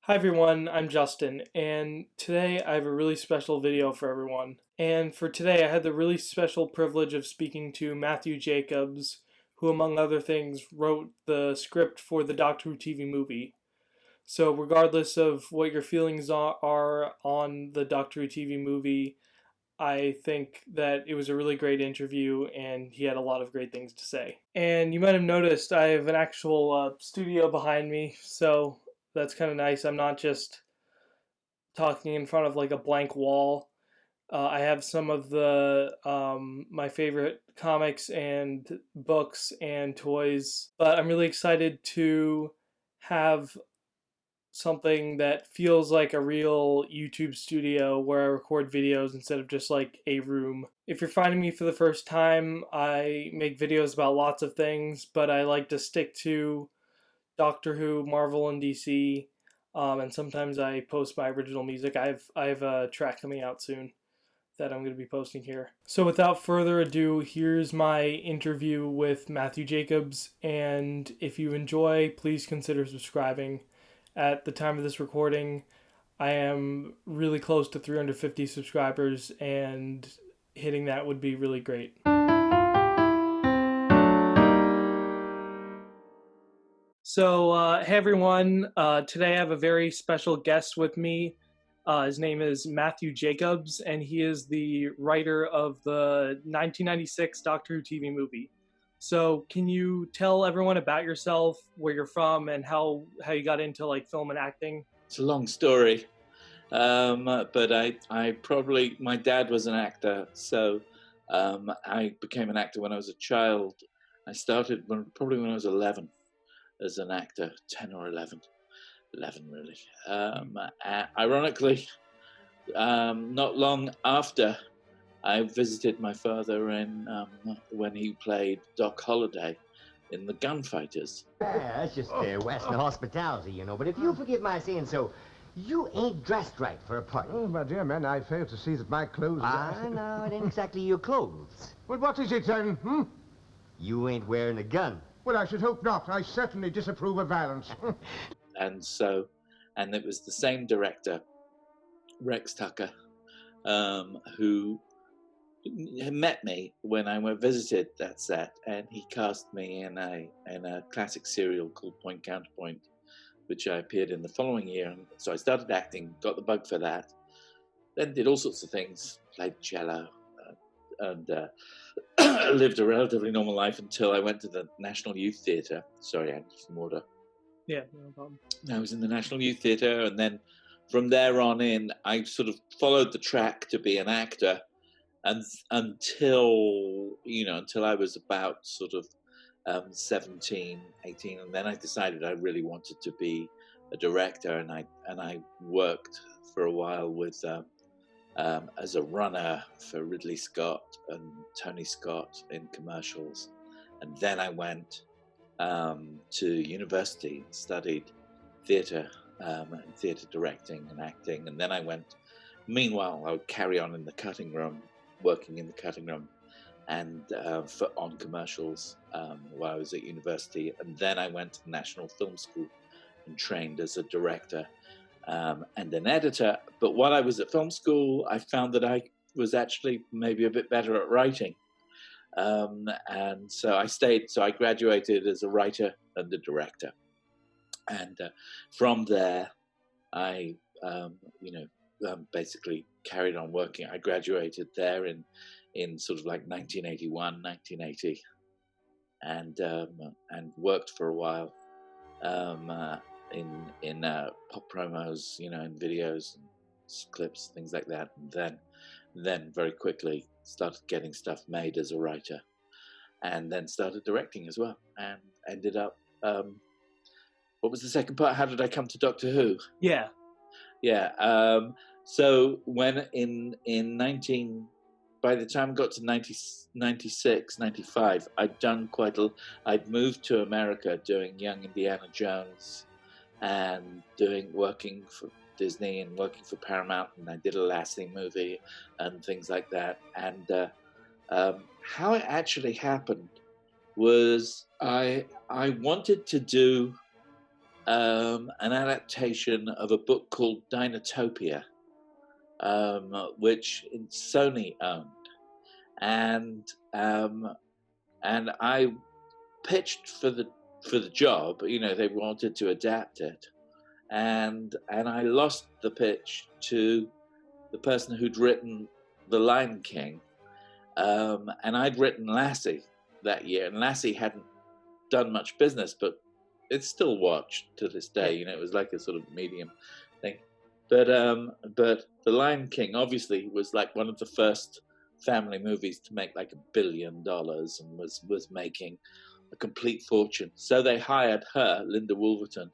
Hi everyone, I'm Justin, and today I have a really special video for everyone. And for today, I had the really special privilege of speaking to Matthew Jacobs, who, among other things, wrote the script for the Doctor Who TV movie. So, regardless of what your feelings are on the Doctor Who TV movie, I think that it was a really great interview and he had a lot of great things to say. And you might have noticed I have an actual studio behind me, so that's kind of nice. I'm not just talking in front of like a blank wall. I have some of the my favorite comics and books and toys, but I'm really excited to have something that feels like a real YouTube studio where I record videos instead of just like a room. If you're finding me for the first time, I make videos about lots of things, but I like to stick to Doctor Who, Marvel, and DC. And sometimes I post my original music. I have a track coming out soon that I'm going to be posting here. So without further ado, here's my interview with Matthew Jacobs. And if you enjoy, please consider subscribing. At the time of this recording, I am really close to 350 subscribers, and hitting that would be really great. So, hey everyone. Today I have a very special guest with me. His name is Matthew Jacobs, and he is the writer of the 1996 Doctor Who TV movie. So, can you tell everyone about yourself, where you're from, and how you got into like film and acting? It's a long story, but I probably, my dad was an actor, so I became an actor when I was a child. I started probably when I was 11 as an actor, 10 or 11, 11 really. Ironically, not long after, I visited my father when he played Doc Holliday in The Gunfighters. Yeah, that's just Western hospitality, you know. But if you forgive my saying so, you ain't dressed right for a party. Oh, my dear man, I fail to see that my clothes... No, it ain't exactly your clothes. Well, what is it, then, You ain't wearing a gun. Well, I should hope not. I certainly disapprove of violence. And it was the same director, Rex Tucker, who met me when I visited that set, and he cast me in a classic serial called Point Counterpoint, which I appeared in the following year. And so I started acting, got the bug for that, then did all sorts of things, played cello, and lived a relatively normal life until I went to the National Youth Theatre. Sorry, I need some water. Yeah, no problem. I was in the National Youth Theatre, and then from there on in, I sort of followed the track to be an actor, and until I was about sort of 17, 18, and then I decided I really wanted to be a director, and I worked for a while with as a runner for Ridley Scott and Tony Scott in commercials, and then I went to university and studied theatre and theatre directing and acting, and then I went. Meanwhile, I would carry on in the cutting room, working in the cutting room, and on commercials while I was at university, and then I went to the National Film School and trained as a director and an editor. But while I was at film school, I found that I was actually maybe a bit better at writing. And so I stayed, so I graduated as a writer and a director. And from there, I, basically carried on working. I graduated there in sort of like 1981, 1980, and worked for a while in pop promos, in videos and clips, things like that. And then very quickly started getting stuff made as a writer, and then started directing as well, and ended up. What was the second part? How did I come to Doctor Who? Yeah. So when by the time I got to 96, 95, I'd moved to America doing Young Indiana Jones and working for Disney and working for Paramount, and I did a Lassie movie and things like that. And how it actually happened was I wanted to do an adaptation of a book called Dinotopia, which Sony owned, and I pitched for the job. They wanted to adapt it, and I lost the pitch to the person who'd written The Lion King, and I'd written Lassie that year, and Lassie hadn't done much business, but it's still watched to this day. It was like a sort of medium thing. But The Lion King obviously was like one of the first family movies to make like $1 billion, and was making a complete fortune. So they hired her, Linda Wolverton,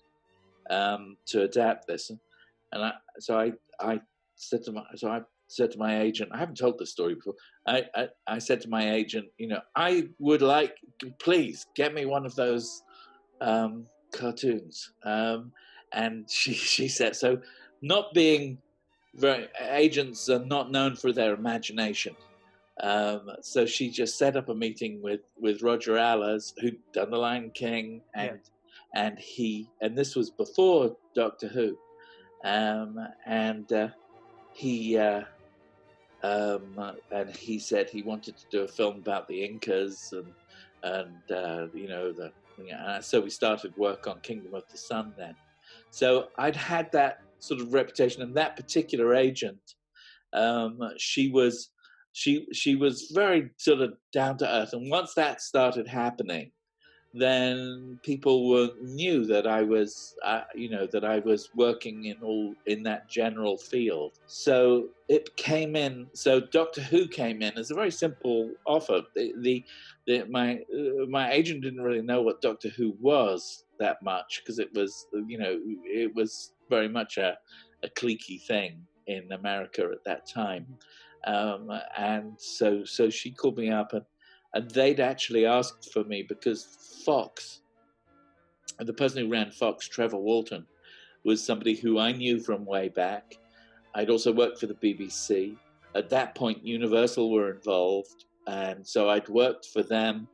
to adapt this, and I said to my agent, I haven't told this story before. I said to my agent, I would like, please get me one of those cartoons. And she said, so not being agents are not known for their imagination. So she just set up a meeting with Roger Allers, who'd done The Lion King, and this was before Doctor Who, he said he wanted to do a film about the Incas, so we started work on Kingdom of the Sun then. So I'd had that sort of reputation, and that particular agent, she was very sort of down to earth, and once that started happening, then people knew that I was, that I was working in that general field. So it came in. So Doctor Who came in as a very simple offer. My agent didn't really know what Doctor Who was that much, because it was, it was very much a cliquey thing in America at that time, and so she called me up, and they'd actually asked for me because Fox, and the person who ran Fox, Trevor Walton, was somebody who I knew from way back. I'd also worked for the BBC. At that point, Universal were involved, and so I'd worked for them.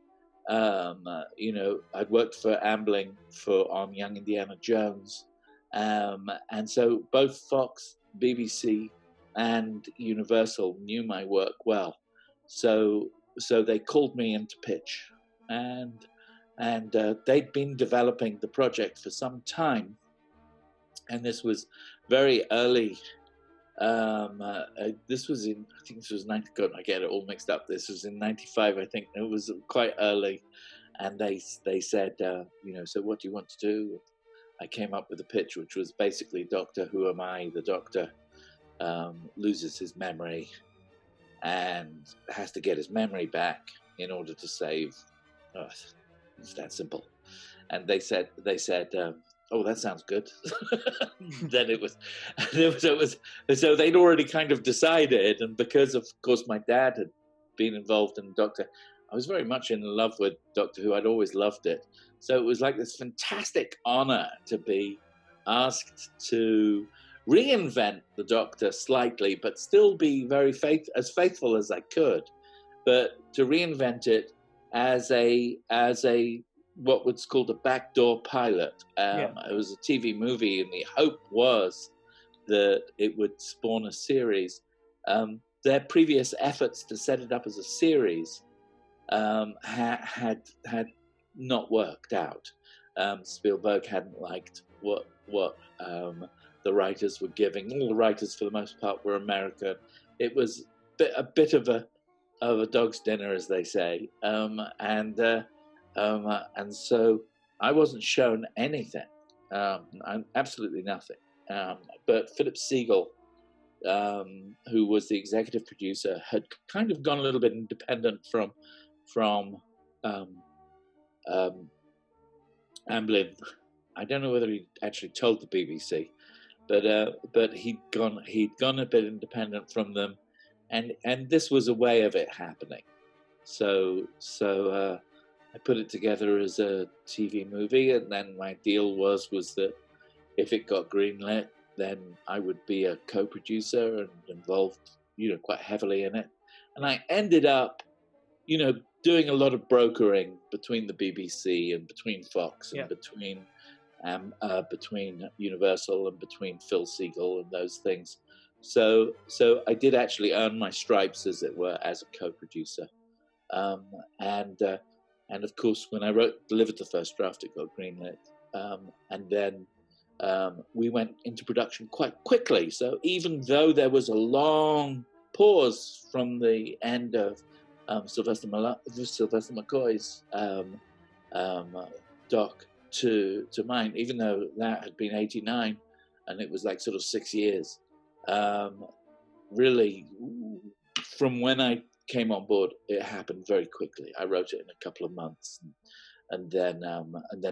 I'd worked for Ambling on Young Indiana Jones, and so both Fox, BBC, and Universal knew my work well. So they called me in to pitch, and they'd been developing the project for some time, and this was very early. This was in, I think this was 90. God, I get it all mixed up. This was in '95, I think. It was quite early, and they said, so what do you want to do? I came up with a pitch, which was basically Doctor Who am I? The Doctor loses his memory and has to get his memory back in order to save Earth. It's that simple. And they said, oh, that sounds good. Then it was, so they'd already kind of decided, and because of course my dad had been involved in Doctor, I was very much in love with Doctor Who. I'd always loved it. So it was like this fantastic honor to be asked to reinvent the Doctor slightly, but still be very faithful as I could, but to reinvent it as a what was called a backdoor pilot. It was a TV movie, and the hope was that it would spawn a series. Their previous efforts to set it up as a series had not worked out. Spielberg hadn't liked what the writers were giving. All the writers, for the most part, were American. It was a bit of a dog's dinner, as they say, and so I wasn't shown anything, absolutely nothing. But Philip Siegel, who was the executive producer, had kind of gone a little bit independent from Amblin. I don't know whether he actually told the BBC, but he'd gone a bit independent from them, and this was a way of it happening. So I put it together as a TV movie, and then my deal was that if it got greenlit, then I would be a co-producer and involved, quite heavily in it. And I ended up, doing a lot of brokering between the BBC and between Fox and between between Universal and between Phil Segal and those things. So I did actually earn my stripes, as it were, as a co-producer. And of course, when I delivered the first draft, it got greenlit. And then we went into production quite quickly. So even though there was a long pause from the end of Sylvester McCoy's doc to mine, even though that had been 89, and it was like sort of 6 years. Really, from when I came on board, it happened very quickly. I wrote it in a couple of months, and then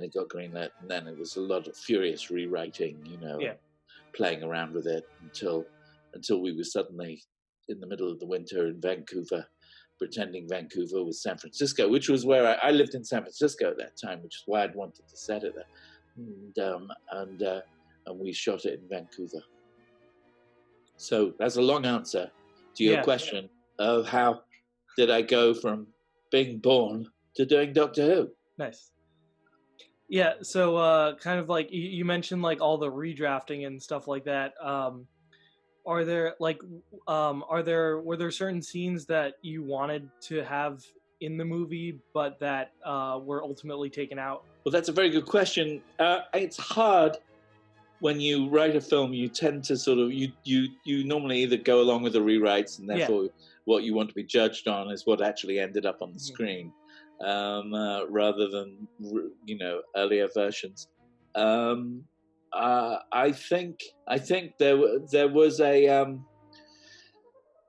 it got greenlit, and then it was a lot of furious rewriting, playing around with it until we were suddenly in the middle of the winter in Vancouver, pretending Vancouver was San Francisco, which was where I lived in San Francisco at that time, which is why I'd wanted to set it there, and we shot it in Vancouver. So that's a long answer to your question of how did I go from being born to doing Doctor Who. Nice. Yeah, so kind of like you mentioned, like all the redrafting and stuff like that. Were there certain scenes that you wanted to have in the movie, but that were ultimately taken out? Well, that's a very good question. It's hard when you write a film. You tend to sort of you normally either go along with the rewrites, and therefore what you want to be judged on is what actually ended up on the screen, rather than earlier versions. I think there was a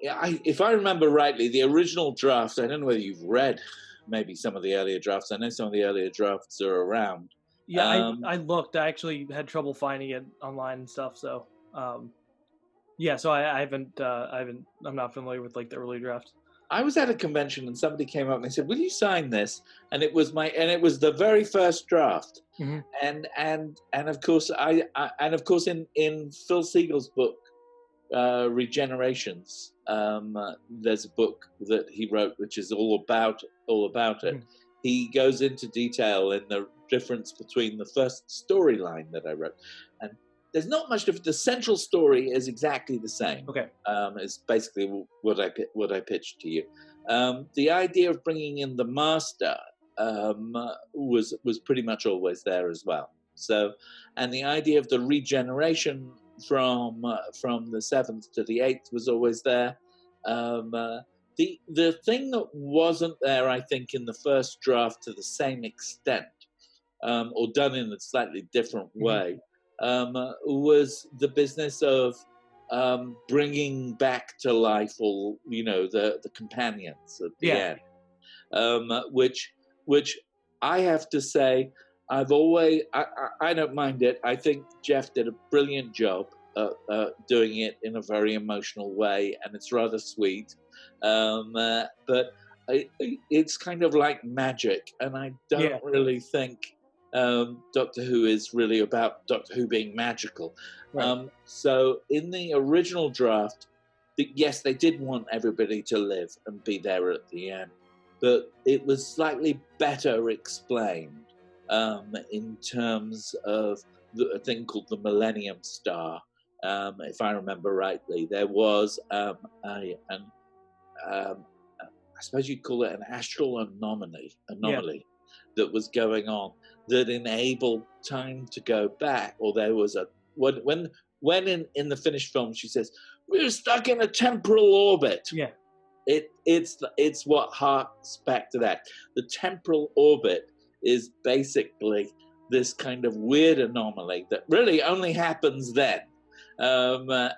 if I remember rightly, the original draft. I don't know whether you've read maybe some of the earlier drafts. I know some of the earlier drafts are around. Yeah, I looked. I actually had trouble finding it online and stuff. So, so I haven't. I'm not familiar with like the early drafts. I was at a convention and somebody came up and they said, "Will you sign this?" And it was the very first draft. Mm-hmm. And of course in Phil Segal's book, Regenerations, there's a book that he wrote which is all about it. Mm-hmm. He goes into detail in the difference between the first storyline that I wrote, and there's not much difference. The central story is exactly the same. Okay. It's basically what I pitched to you. The idea of bringing in the Master was pretty much always there as well. So, and the idea of the regeneration from the 7th to the 8th was always there. The thing that wasn't there, I think, in the first draft to the same extent, or done in a slightly different way, was the business of bringing back to life all the companions at the end, which I have to say I've always I don't mind it. I think Jeff did a brilliant job doing it in a very emotional way, and it's rather sweet, but it's kind of like magic, and I don't really think Doctor Who is really about Doctor Who being magical. Right. So in the original draft, yes, they did want everybody to live and be there at the end, but it was slightly better explained in terms of a thing called the Millennium Star. If I remember rightly, there was I suppose you'd call it an astral anomaly that was going on, that enabled time to go back. Or there was when in the finished film she says, "We're stuck in a temporal orbit." Yeah, it's what harks back to that. The temporal orbit is basically this kind of weird anomaly that really only happens then,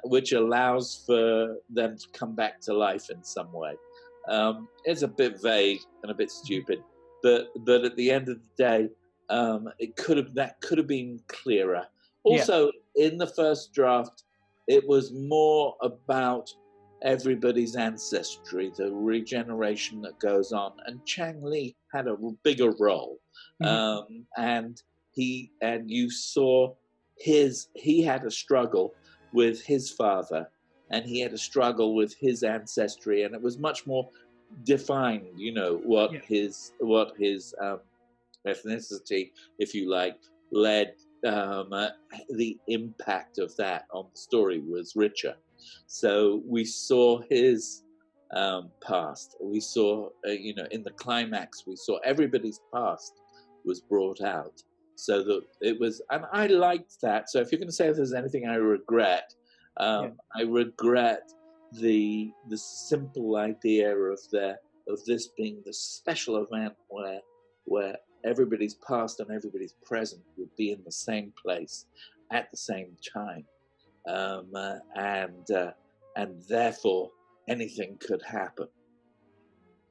which allows for them to come back to life in some way. It's a bit vague and a bit stupid, but at the end of the day, that could have been clearer. Also, in the first draft, it was more about everybody's ancestry, the regeneration that goes on, and Chang Li had a bigger role, and you saw he had a struggle with his father, and he had a struggle with his ancestry, and it was much more defined, what his ethnicity, if you like, led the impact of that on the story was richer. So we saw his past. We saw, in the climax, we saw everybody's past was brought out. So that it was, and I liked that. So if you're going to say if there's anything I regret, I regret the simple idea of this being the special event where everybody's past and everybody's present would be in the same place at the same time, and therefore anything could happen.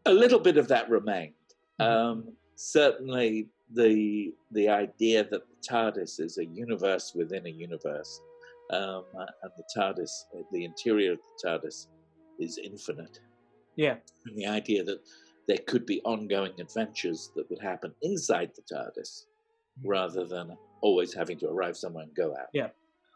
A little bit of that remained. Certainly, the idea that the TARDIS is a universe within a universe, and the TARDIS, the interior of the TARDIS, is infinite. Yeah. And the idea that there could be ongoing adventures that would happen inside the TARDIS, rather than always having to arrive somewhere and go out. Yeah.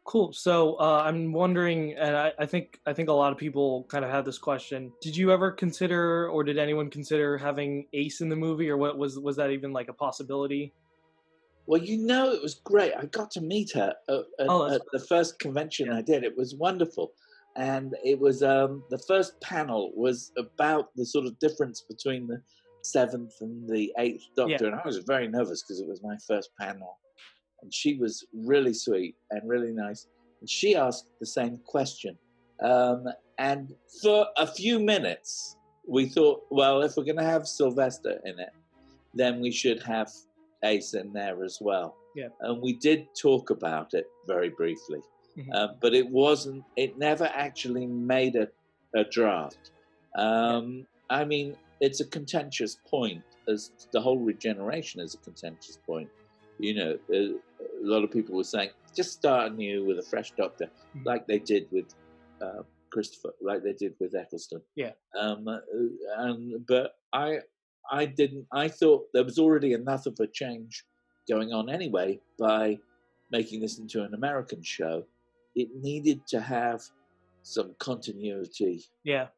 Cool. So I'm wondering, and I think a lot of people kind of had this question. Did you ever consider, or did anyone consider having Ace in the movie, or what was that even like a possibility? Well, it was great. I got to meet her at the first convention I did. It was wonderful. And it was the first panel was about the sort of difference between the 7th and the 8th Doctor. And I was very nervous because it was my first panel. And she was really sweet and really nice. And she asked the same question. And for a few minutes, we thought, well, if we're going to have Sylvester in it, then we should have Ace in there as well. Yeah. And we did talk about it very briefly. But it never actually made a draft. I mean, it's a contentious point, as the whole regeneration is a contentious point. A lot of people were saying, just start anew with a fresh Doctor, like they did with Christopher, like they did with Eccleston. Yeah. But I didn't. I thought there was already enough of a change going on anyway by making this into an American show. It needed to have some continuity. Yeah.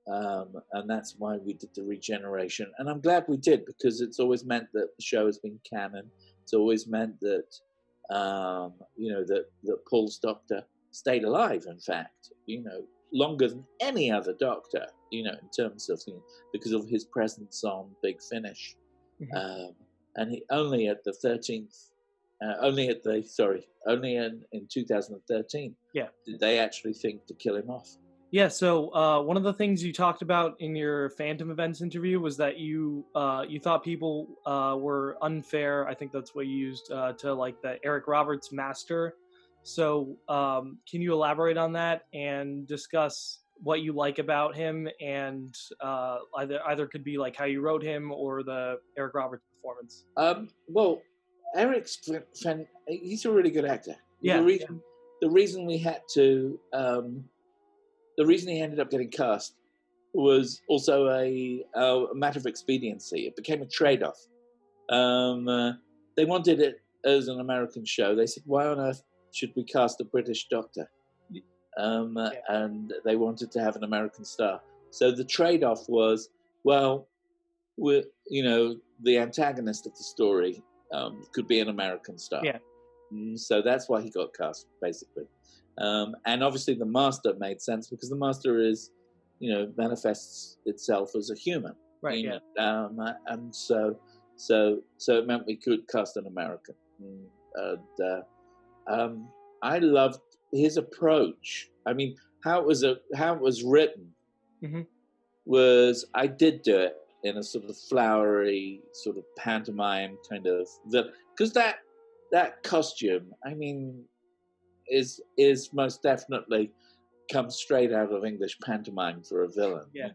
And that's why we did the regeneration. And I'm glad we did, because it's always meant that the show has been canon. It's always meant that, that Paul's Doctor stayed alive, in fact, longer than any other Doctor, in terms of, because of his presence on Big Finish. And he only at the 13th, only in 2013 did they actually think to kill him off. Yeah, so one of the things you talked about in your Phantom Events interview was that you thought people were unfair. I think that's what you used to like the Eric Roberts master. So can you elaborate on that and discuss what you like about him, and either could be like how you wrote him or the Eric Roberts performance? Well, Eric's he's a really good actor. Yeah. The reason we had to. The reason he ended up getting cast was also a matter of expediency. It became a trade-off. They wanted it as an American show. They said, why on earth should we cast a British Doctor? And they wanted to have an American star. So the trade-off was, well, the antagonist of the story could be an American star. Yeah. So that's why he got cast, basically. And obviously the Master made sense, because the Master is, manifests itself as a human. Right. And so it meant we could cast an American. I loved his approach. I mean, how it was written was, I did do it in a sort of flowery, sort of pantomime kind of, because that costume, I mean, is most definitely comes straight out of English pantomime for a villain. Yeah.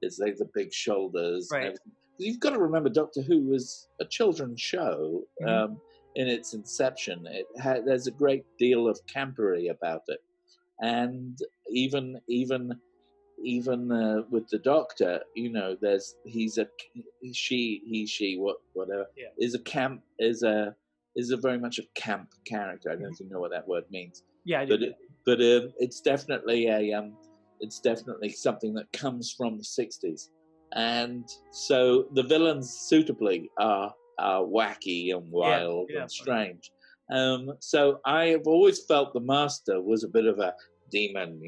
It's like the big shoulders. Right. And everything. You've got to remember, Doctor Who was a children's show in its inception. There's a great deal of campery about it, and even with the Doctor, whatever is a very much a camp character. I don't know if you know what that word means. Yeah, I do. But it's definitely something that comes from the 60s, and so the villains suitably are wacky and wild and strange, So I have always felt the Master was a bit of a demon,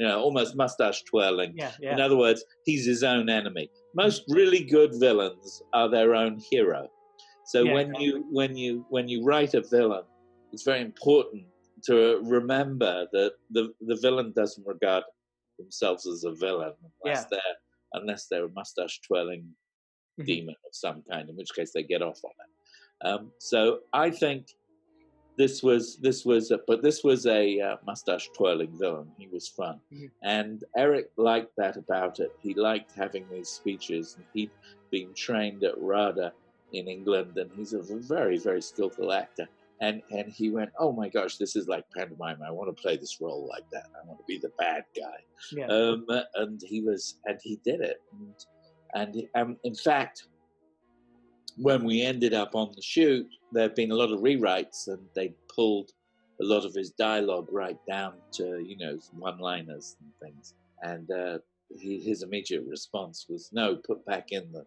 almost mustache twirling. Yeah, In yeah. other words, he's his own enemy. Most really good villains are their own hero. So Yeah, when you write a villain, it's very important to remember that the villain doesn't regard themselves as a villain unless they're a mustache twirling demon of some kind, in which case they get off on it. So I think this was a mustache twirling villain. He was fun, and Eric liked that about it. He liked having these speeches, and he'd been trained at RADA in England, and he's a very, very skillful actor. And he went, oh my gosh, this is like pantomime. I want to play this role like that. I want to be the bad guy. Yeah. And he did it. And in fact, when we ended up on the shoot, there have been a lot of rewrites, and they pulled a lot of his dialogue right down to one-liners and things. And his immediate response was, "No, put back in the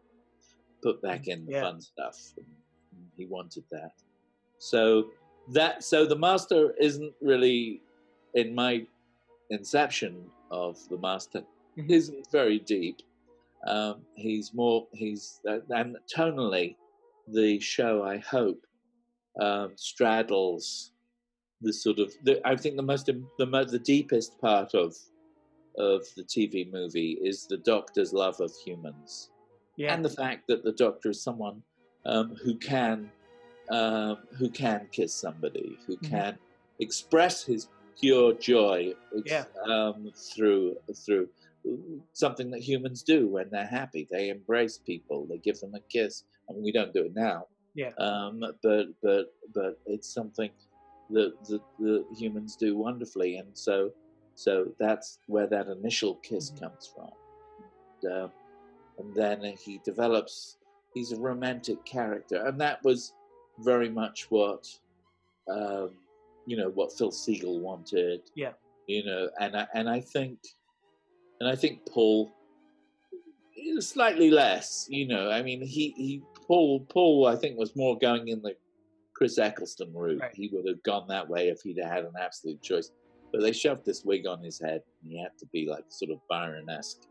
fun stuff." And he wanted that. So the Master isn't really, in my inception of the Master, isn't very deep. And tonally, the show, I hope, straddles the sort of I think the deepest part of the TV movie is the Doctor's love of humans, and the fact that the Doctor is someone who can kiss somebody, who can express his pure joy through something that humans do when they're happy. They embrace people, they give them a kiss. I mean, we don't do it now. Yeah. But it's something that the humans do wonderfully, and so that's where that initial kiss comes from. And then he develops. He's a romantic character, and that was very much what Phil Segal wanted. Yeah. And I think Paul slightly less. I mean, Paul I think was more going in the Chris Eccleston route. Right. He would have gone that way if he'd had an absolute choice. But they shoved this wig on his head, and he had to be like sort of Byron-esque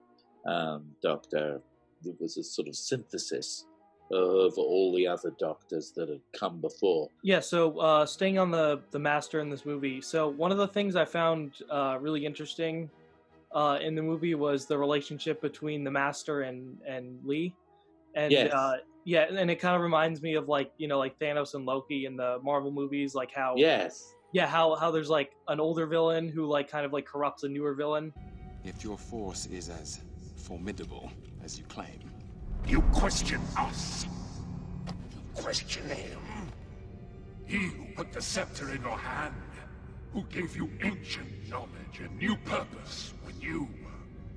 Doctor. It was a sort of synthesis of all the other Doctors that had come before. Yeah, so staying on the Master in this movie, so one of the things I found really interesting in the movie was the relationship between the Master and Lee. And yes. And it kind of reminds me of like Thanos and Loki in the Marvel movies, like how how there's like an older villain who like kind of like corrupts a newer villain. If your force is as formidable as you claim, you question us. You question him. He who put the scepter in your hand, who gave you ancient knowledge and new purpose when you were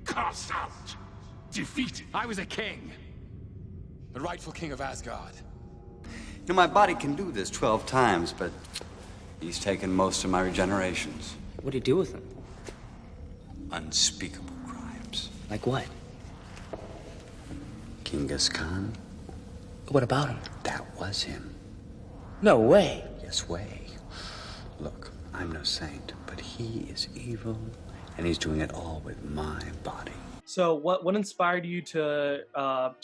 cast out, defeated. I was a king. The rightful king of Asgard. My body can do this 12 times, but he's taken most of my regenerations. What do you do with them? Unspeakable crimes. Like what? Genghis Khan. What about him? That was him. No way. Yes way. Look, I'm no saint, but he is evil, and he's doing it all with my body. So what inspired you to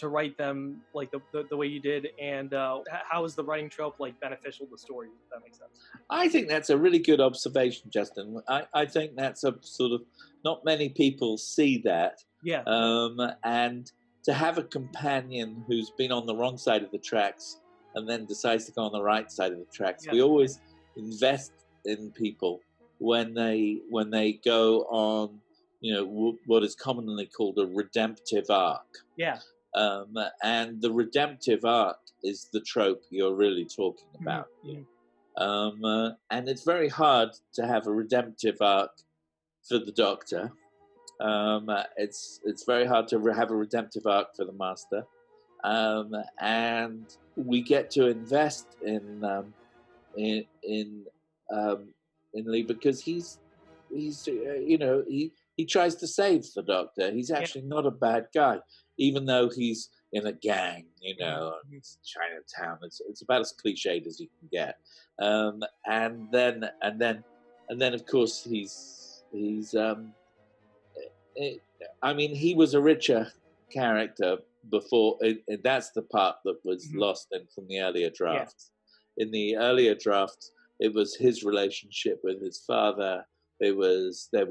write them like the way you did, and how is the writing trope like beneficial to stories, if that makes sense? I think that's a really good observation, Justin. I think that's a sort of, not many people see that. Yeah. And to have a companion who's been on the wrong side of the tracks and then decides to go on the right side of the tracks. Yeah. We always invest in people when they go on, what is commonly called a redemptive arc. Yeah. And the redemptive arc is the trope you're really talking about. Mm-hmm. And it's very hard to have a redemptive arc for the Doctor. It's very hard to have a redemptive arc for the Master. And we get to invest in Lee because he's he tries to save the Doctor. He's actually not a bad guy, even though he's in a gang, it's Chinatown. It's about as cliched as you can get. And then of course he's he was a richer character before. That's the part that was lost from the earlier drafts. In the earlier drafts, it was his relationship with his father. There was a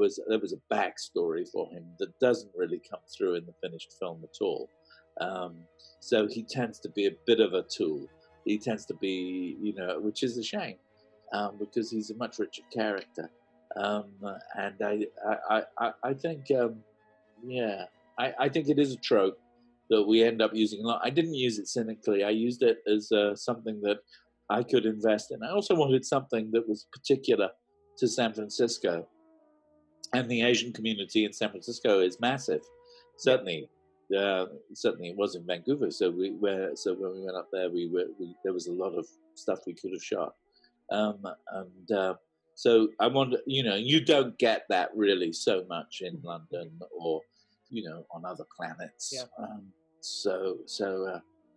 backstory for him that doesn't really come through in the finished film at all. So he tends to be a bit of a tool. He tends to be, which is a shame, because he's a much richer character. And I think, I think it is a trope that we end up using a lot. I didn't use it cynically. I used it as something that I could invest in. I also wanted something that was particular to San Francisco, and the Asian community in San Francisco is massive. Certainly it was in Vancouver. So when we went up there, there was a lot of stuff we could have shot. So I wonder, you don't get that really so much in London or, on other planets. Yeah. So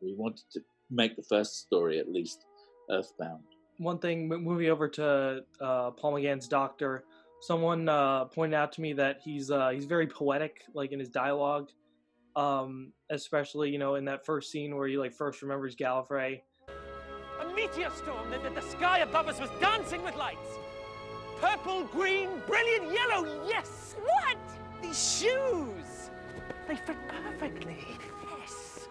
we wanted to make the first story at least earthbound. One thing, moving over to Paul McGann's Doctor, someone pointed out to me that he's very poetic, like in his dialogue, especially in that first scene where he first remembers Gallifrey. A meteor storm! The sky above us was dancing with lights! Purple, green, brilliant yellow, yes! What? These shoes! They fit perfectly, yes.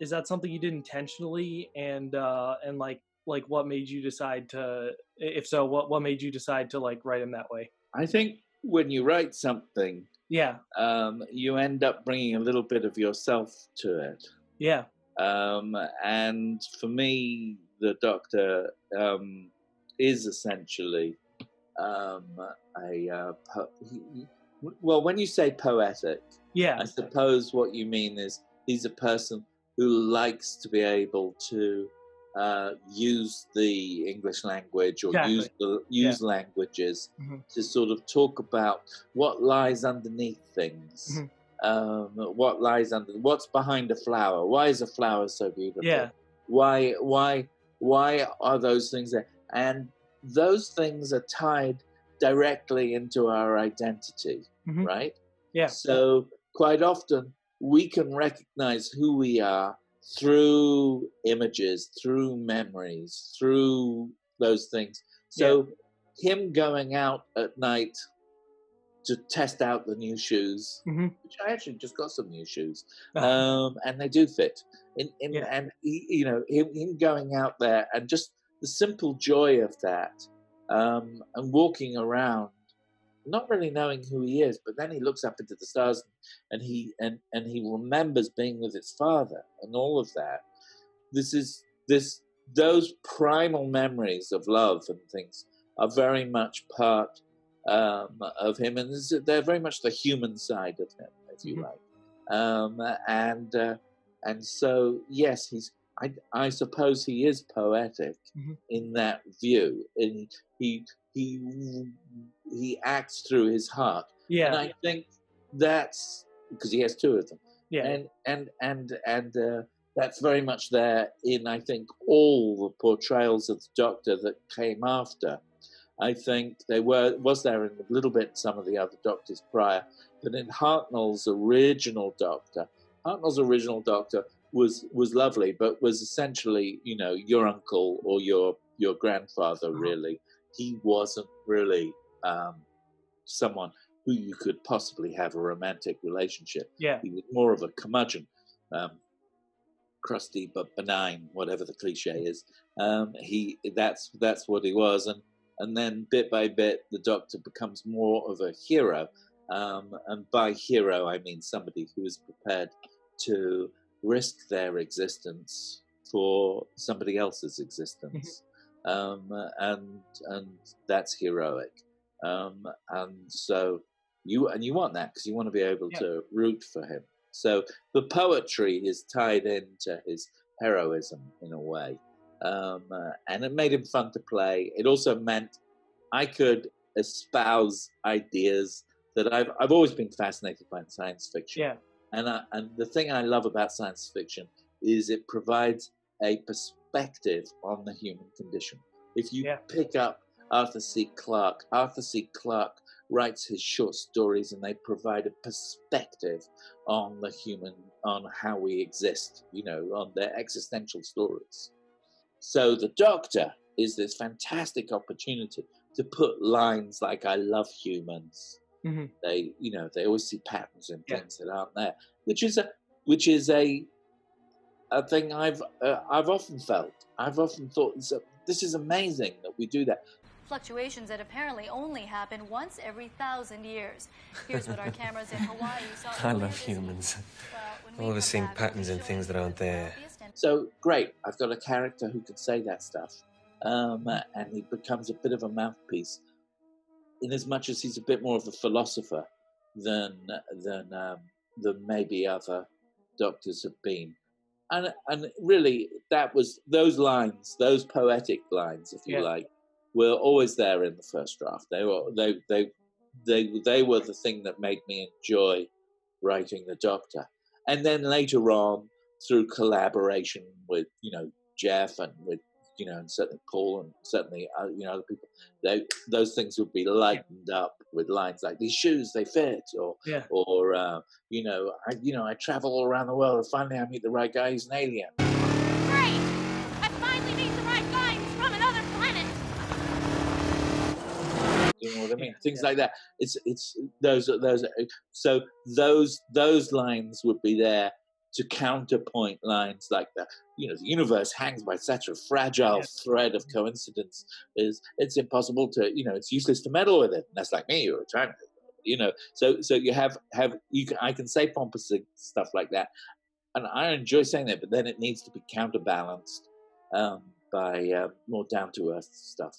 Is that something you did intentionally? And what made you decide to, if so, what made you decide to write him that way? I think when you write something, you end up bringing a little bit of yourself to it. Yeah. And for me, the Doctor is essentially when you say poetic, I suppose what you mean is he's a person who likes to be able to use the English language or use languages to sort of talk about what lies underneath things. What's behind a flower? Why is a flower so beautiful? Yeah. Why are those things there? And those things are tied directly into our identity, right? Yeah. So quite often we can recognize who we are through images, through memories, through those things. So him going out at night to test out the new shoes, which I actually just got some new shoes, and they do fit. And him going out there and just the simple joy of that, and walking around, not really knowing who he is, but then he looks up into the stars and he remembers being with his father and all of that. Those primal memories of love and things are very much part of him, and they're very much the human side of him, if you like. And so yes, I suppose he is poetic in that view, and he acts through his heart. Yeah. And I think that's because he has two of them. Yeah. And that's very much there in, I think, all the portrayals of the Doctor that came after. I think was there in a little bit some of the other Doctors prior, but in Hartnell's original Doctor was lovely, but was essentially, your uncle or your grandfather, really. He wasn't really someone who you could possibly have a romantic relationship. Yeah. He was more of a curmudgeon, crusty but benign, whatever the cliche is. That's what he was, and then bit by bit, the Doctor becomes more of a hero, and by hero I mean somebody who is prepared to risk their existence for somebody else's existence. And that's heroic. And so you want that because you want to be able to root for him. So the poetry is tied into his heroism in a way. And it made him fun to play. It also meant I could espouse ideas that I've always been fascinated by science fiction. Yeah. And the thing I love about science fiction is it provides a perspective on the human condition. If you pick up Arthur C. Clarke writes his short stories, and they provide a perspective on the human, on how we exist, on their existential stories. So the Doctor is this fantastic opportunity to put lines like "I love humans." Mm-hmm. They always see patterns in things that aren't there, which is a thing I've often felt. I've often thought this is amazing that we do that. Fluctuations that apparently only happen once every 1,000 years. Here's what our cameras in Hawaii saw. I love humans. All of us seeing patterns in things that aren't there. So great, I've got a character who can say that stuff, and he becomes a bit of a mouthpiece, in as much as he's a bit more of a philosopher than maybe other Doctors have been. And really, that was those lines, those poetic lines, if you like, were always there in the first draft. They were the thing that made me enjoy writing the Doctor. And then later on, through collaboration with Jeff and with and certainly Paul and certainly other people, those things would be lightened up with lines like "These shoes, they fit," or I travel all around the world and finally I meet the right guy who's an alien. Great! I finally meet the right guy who's from another planet. You know what I mean? Things like that. It's those. So those lines would be there to counterpoint lines like that. The universe hangs by such a fragile thread of coincidence. It's impossible to it's useless to meddle with it. And that's like me. You're a China. So you have I can say pompous stuff like that, and I enjoy saying that. But then it needs to be counterbalanced by more down to earth stuff.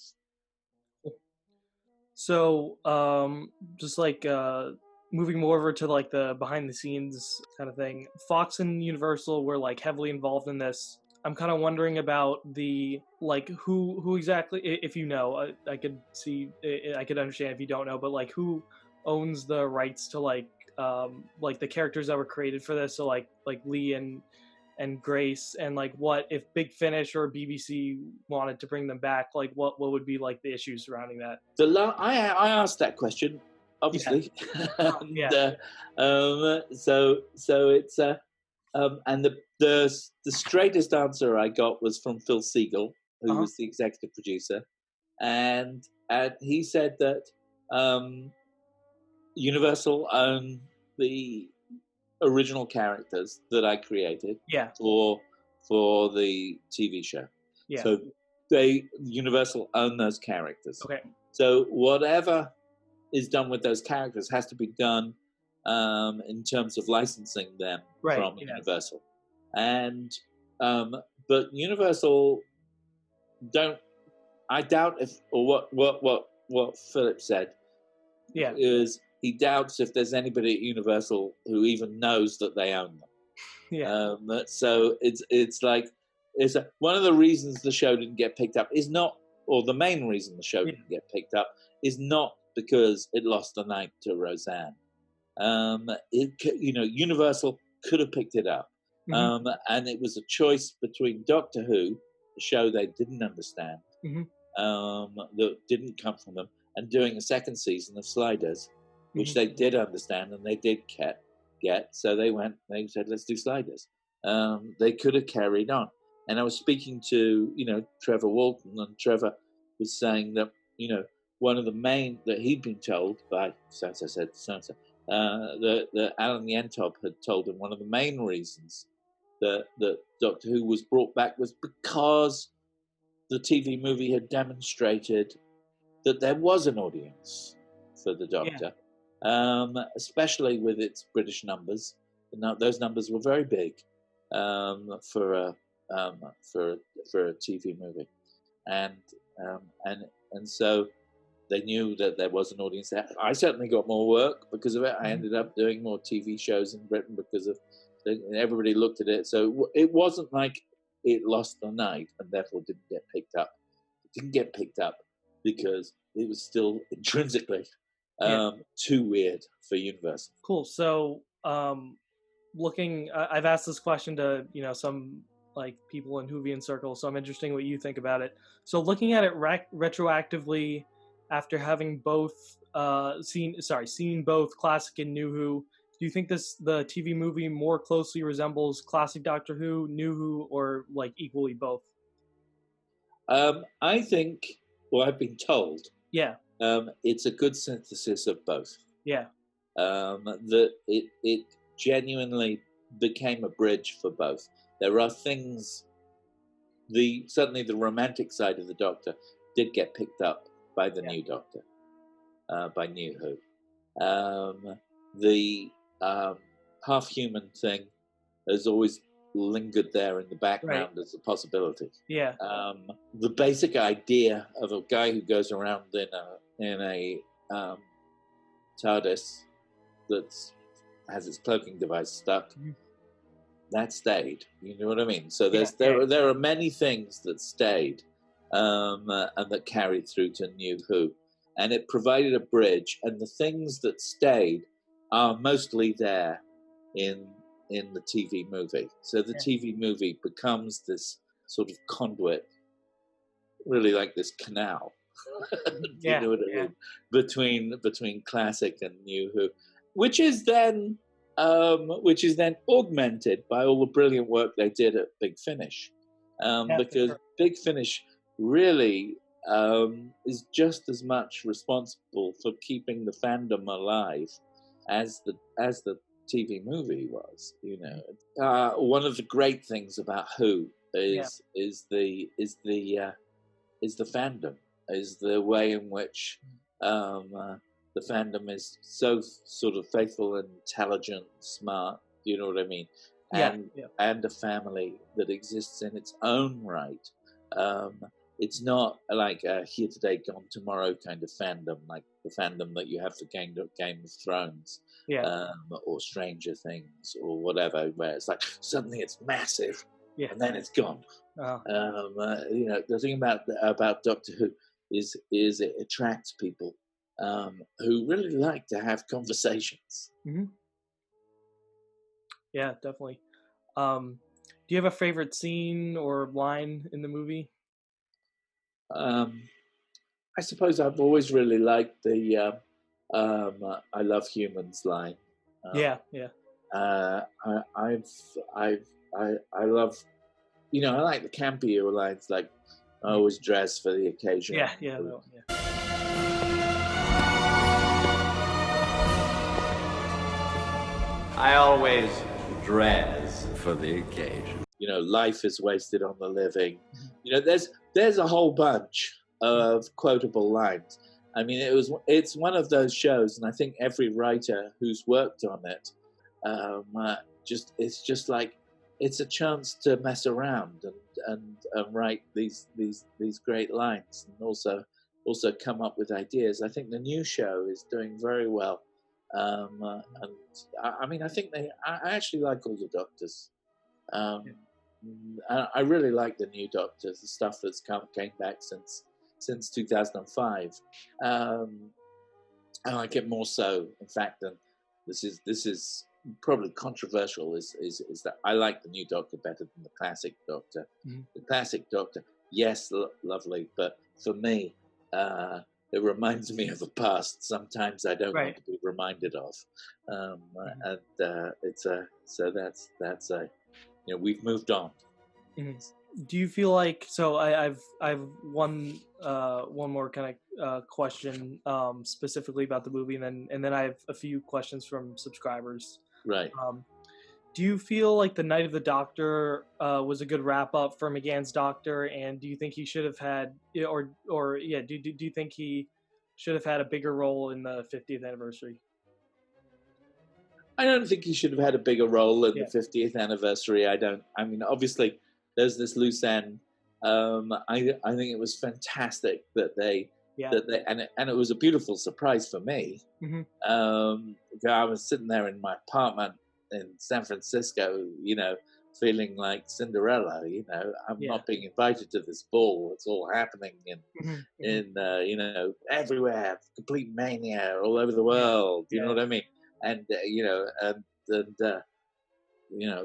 So, just like moving more over to like the behind the scenes kind of thing, Fox and Universal were like heavily involved in this. I'm kind of wondering about the like who exactly, if I could understand if you don't know, but like who owns the rights to like the characters that were created for this. So like Lee and Grace, and like what if Big Finish or BBC wanted to bring them back, like what would be like the issues surrounding that? I asked that question, obviously. So it's and the straightest answer I got was from Phil Siegel, who was the executive producer, and he said that Universal own the original characters that I created for the TV show. Yeah. So Universal own those characters. Okay. So whatever is done with those characters has to be done in terms of licensing them from Universal. And but Universal I doubt if, or what Philip said is he doubts if there's anybody at Universal who even knows that they own them. Yeah. So it's like one of the reasons the show didn't get picked up is not, or the main reason the show didn't get picked up is not because it lost the night to Roseanne. Universal could have picked it up, and it was a choice between Doctor Who, the show they didn't understand, that didn't come from them, and doing a second season of Sliders, which they did understand and they did get. So they said, let's do Sliders. They could have carried on. And I was speaking to, Trevor Walton, and Trevor was saying that, one of the main, that he'd been told by so-and-so said so-and-so, that Alan Yentop had told him one of the main reasons that Doctor Who was brought back was because the TV movie had demonstrated that there was an audience for the Doctor, especially with its British numbers. Those numbers were very big for a TV movie, and so they knew that there was an audience there. I certainly got more work because of it. I ended up doing more TV shows in Britain because of everybody looked at it. So it wasn't like it lost the night and therefore didn't get picked up. It didn't get picked up because it was still intrinsically too weird for Universal. Cool. So, I've asked this question to some like people in Whovian circles, so I'm interested in what you think about it. So, looking at it retroactively, after having both seen both classic and New Who, do you think the TV movie more closely resembles classic Doctor Who, New Who, or like equally both? I think, well, I've been told, yeah, it's a good synthesis of both. Yeah, that it genuinely became a bridge for both. There are things, certainly the romantic side of the Doctor did get picked up by the new Doctor, by New Who. The half-human thing has always lingered there in the background as a possibility. Yeah. The basic idea of a guy who goes around in a TARDIS that has its cloaking device stuck, that stayed. You know what I mean? So there are many things that stayed and that carried through to New Who, and it provided a bridge. And the things that stayed are mostly there in the TV movie. So the TV movie becomes this sort of conduit, really like this canal. You know what I mean? Between classic and New Who, which is then augmented by all the brilliant work they did at Big Finish, because Big Finish really is just as much responsible for keeping the fandom alive as the TV movie was. You know, one of the great things about Who is the fandom, is the way in which the fandom is so sort of faithful and intelligent, smart. You know what I mean? And a family that exists in its own right. It's not like a here today, gone tomorrow kind of fandom, like the fandom that you have for Game of Thrones, or Stranger Things, or whatever, where it's like suddenly it's massive, and then it's gone. You know, the thing about Doctor Who is it attracts people who really like to have conversations. Mm-hmm. Yeah, definitely. Do you have a favorite scene or line in the movie? I suppose I've always really liked the "I love humans" line. I love, you know, I like the campier lines, like I always dress for the occasion. I always dress for the occasion. You know, life is wasted on the living. You know, there's a whole bunch of quotable lines. I mean, it's one of those shows, and I think every writer who's worked on it, it's just like, it's a chance to mess around and write these great lines, and also come up with ideas. I think the new show is doing very well, and I mean, I think I actually like all the Doctors. I really like the new Doctors, the stuff that's came back since 2005. I like it more so, in fact, than this is probably controversial. Is that I like the new Doctor better than the classic Doctor. Mm-hmm. The classic Doctor, yes, lovely, but for me, it reminds me of the past. Sometimes I don't want to be reminded of, and it's so that's you know, we've moved on. Mm-hmm. Do you feel like, so I've one more kind of question specifically about the movie, and then I have a few questions from subscribers. Right. Do you feel like The Night of the Doctor was a good wrap up for McGann's Doctor, and do you think he should have had, do you think he should have had a bigger role in the 50th anniversary? I don't think he should have had a bigger role in the 50th anniversary. I mean, obviously, there's this loose end. I think it was fantastic that they and it was a beautiful surprise for me. Mm-hmm. I was sitting there in my apartment in San Francisco, you know, feeling like Cinderella. I'm not being invited to this ball. It's all happening in everywhere, complete mania all over the world. You know what I mean? And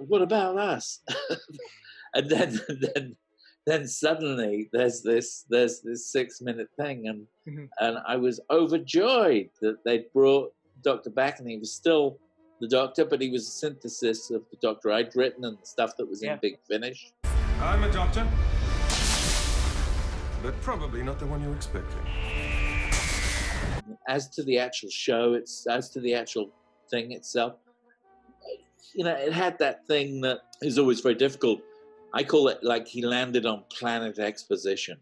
what about us? And then suddenly there's this 6-minute thing, and I was overjoyed that they'd brought Doctor back, and he was still the Doctor, but he was a synthesis of the Doctor I'd written and the stuff that was in Big Finish. I'm a doctor, but probably not the one you're expecting. As to the actual show, as to the actual thing itself, it had that thing that is always very difficult. I call it like he landed on planet exposition.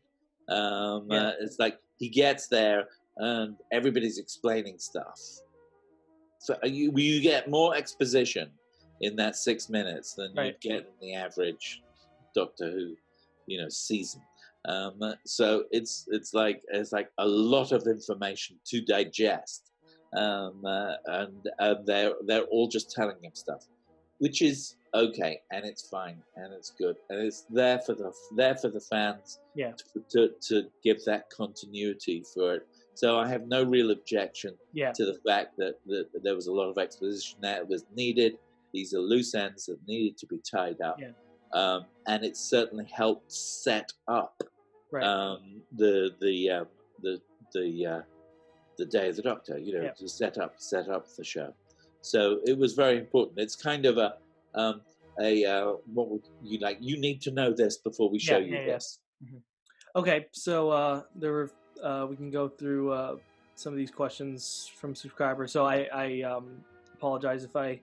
It's like he gets there and everybody's explaining stuff. So you get more exposition in that 6 minutes than you get in the average Doctor Who, season. So it's like a lot of information to digest, and they're all just telling him stuff, which is okay, and it's fine, and it's good, and it's there for the fans to give that continuity for it. So I have no real objection to the fact that there was a lot of exposition that was needed. These are loose ends that needed to be tied up, and it certainly helped set up the Day of the Doctor. To set up the show. So it was very important. It's kind of what would you like? You need to know this before we show you this. Mm-hmm. Okay, so we can go through some of these questions from subscribers. So I apologize if I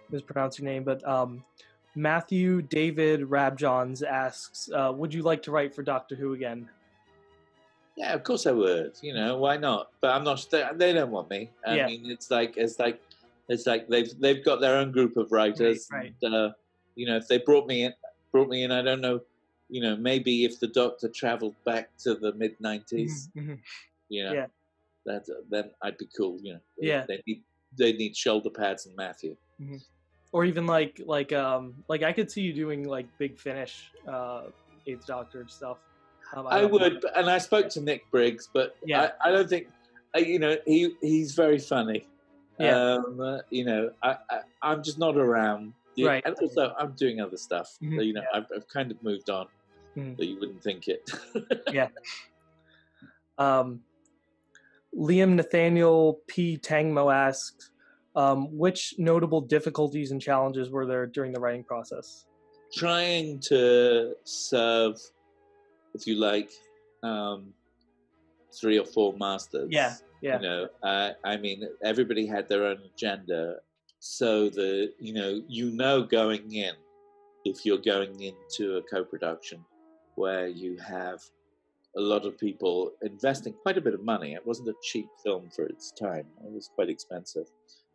mispronounce your name, but Matthew David Rabjohns asks, would you like to write for Doctor Who again? Yeah, of course I would. Why not? But I'm not. They don't want me. I mean, it's like they've got their own group of writers. Right. And, if they brought me in, I don't know. Maybe if the Doctor traveled back to the mid-90s, then I'd be cool. They need shoulder pads and Matthew. Mm-hmm. Or even like I could see you doing like Big Finish, Eighth Doctor stuff. I would, and I spoke to Nick Briggs, but I don't think, he's very funny. Yeah. I'm just not around. Right. And also, I'm doing other stuff. Mm-hmm. I've kind of moved on, but you wouldn't think it. Yeah. Liam Nathaniel P. Tangmo asks, which notable difficulties and challenges were there during the writing process? Trying to serve, if you like, 3 or 4 masters. Yeah. I mean, everybody had their own agenda, so going in, if you're going into a co-production where you have a lot of people investing quite a bit of money. It wasn't a cheap film for its time. It was quite expensive.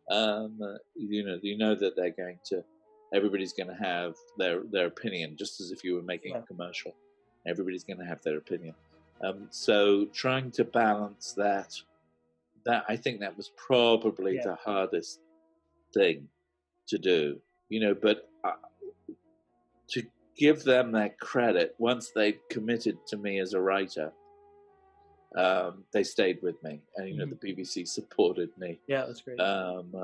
That they're going to, everybody's going to have their opinion, just as if you were making a commercial. Everybody's going to have their opinion. So trying to balance that I think that was probably the hardest thing to do. But to give them their credit, once they committed to me as a writer, they stayed with me, and the BBC supported me. Yeah, that's great. And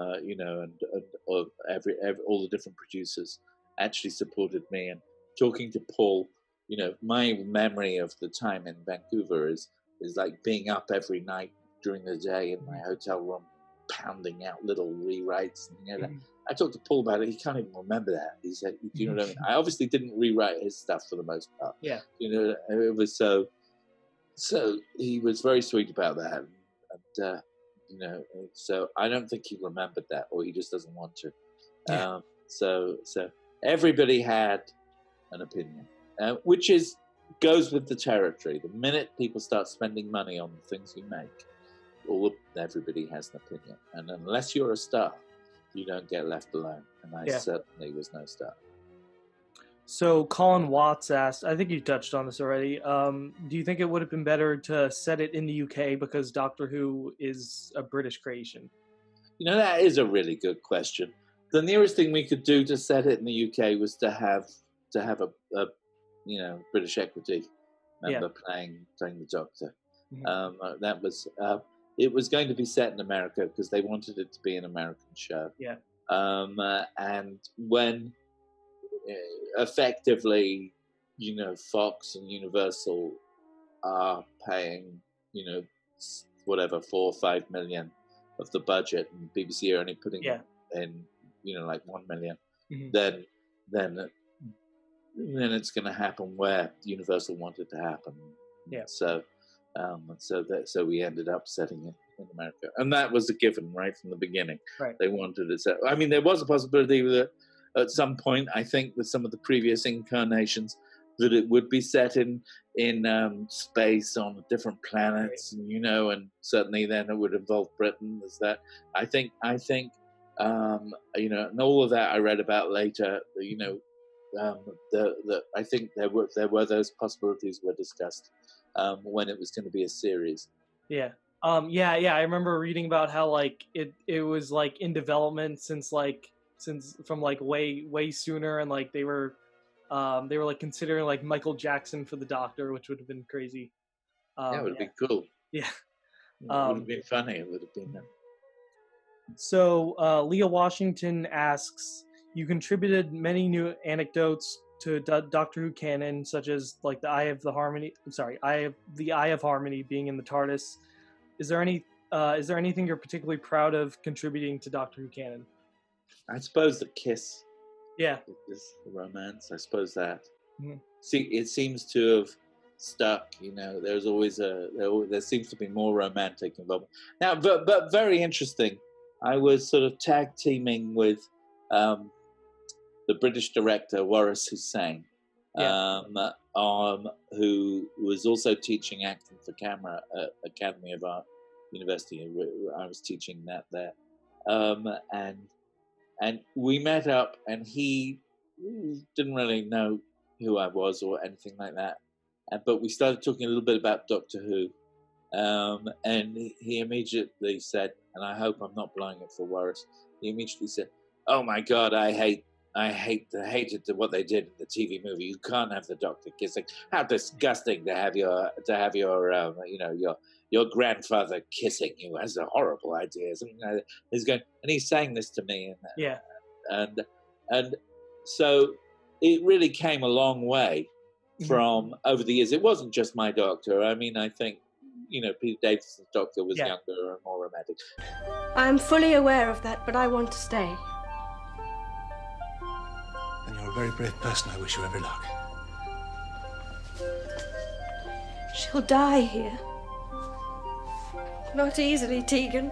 all the different producers actually supported me. And talking to Paul, my memory of the time in Vancouver is like being up every night during the day in my hotel room, pounding out little rewrites. And, I talked to Paul about it. He can't even remember that. He said, "Do you know what I mean?" I obviously didn't rewrite his stuff for the most part. Yeah. It was so he was very sweet about that, and so I don't think he remembered that, or he just doesn't want to. Yeah. So everybody had an opinion, which goes with the territory. The minute people start spending money on the things you make, everybody has an opinion, and unless you're a star, you don't get left alone. And I certainly was no star. So Colin Watts asked, I think you touched on this already, do you think it would have been better to set it in the UK because Doctor Who is a British creation? That is a really good question, The nearest thing we could do to set it in the UK was to have a British equity member playing the Doctor. That was it was going to be set in America because they wanted it to be an American show. Yeah. And when effectively, Fox and Universal are paying, whatever, 4 or 5 million of the budget, and BBC are only putting in, like 1 million, then it's going to happen where Universal wanted to happen. Yeah. So we ended up setting it in America, and that was a given right from the beginning. Right. They wanted it set. I mean, there was a possibility that at some point, I think, with some of the previous incarnations, that it would be set in space on different planets, and certainly then it would involve Britain. There's that. I think, and all of that I read about later. I think there were those possibilities were discussed when it was going to be a series. Yeah. I remember reading about how like it was like in development since from like way sooner, and like they were like considering like Michael Jackson for the Doctor, which would have been crazy. It would have been cool. Yeah. It would have been funny. It would have been. So Leah Washington asks, you contributed many new anecdotes to Doctor Who canon, such as like the Eye of Harmony being in the TARDIS. Is there anything you're particularly proud of contributing to Doctor Who canon? I suppose the kiss. Yeah. The romance. I suppose that. Mm-hmm. See, it seems to have stuck. There's always there seems to be more romantic involvement now. But very interesting. I was sort of tag teaming with the British director Waris Hussein, who was also teaching acting for camera at Academy of Art University. I was teaching that there, and we met up, and he didn't really know who I was or anything like that, but we started talking a little bit about Doctor Who, and he immediately said, and I hope I'm not blowing it for Waris, he immediately said, "Oh my God, I hated what they did in the TV movie. You can't have the Doctor kissing. How disgusting to have your grandfather kissing you. That's a horrible idea." Something like that. He's saying this to me, and so it really came a long way from over the years. It wasn't just my Doctor. I mean, I think Peter Davison's Doctor was younger and more romantic. I'm fully aware of that, but I want to stay. Then you're a very brave person. I wish you every luck. She'll die here. Not easily, Tegan.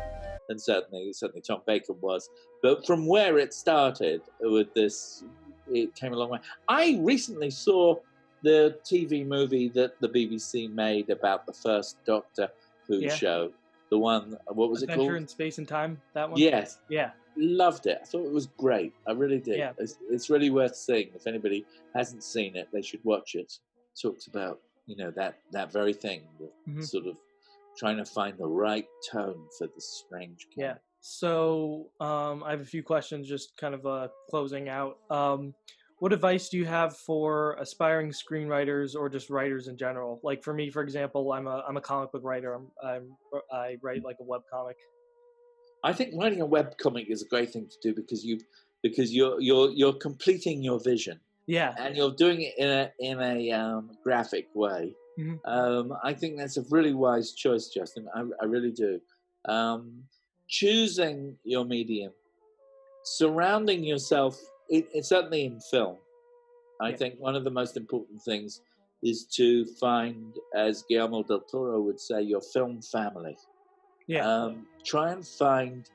And certainly Tom Bacon was. But from where it started with this, it came a long way. I recently saw the TV movie that the BBC made about the first Doctor Who show. The one, what was it called? Adventure in Space and Time, that one? Yes. Yeah. Loved it. I thought it was great. I really did. Yeah. It's really worth seeing. If anybody hasn't seen it, they should watch it. It talks about, that very thing, sort of trying to find the right tone for this strange game. Yeah. So I have a few questions, just kind of closing out. What advice do you have for aspiring screenwriters or just writers in general? Like for me, for example, I'm a comic book writer. I write like a webcomic. I think writing a webcomic is a great thing to do because you're completing your vision. Yeah. And you're doing it in a graphic way. Mm-hmm. I think that's a really wise choice, Justin. I really do. Choosing your medium, surrounding yourself. It's certainly in film. I think one of the most important things is to find, as Guillermo del Toro would say, your film family. Yeah. Try and find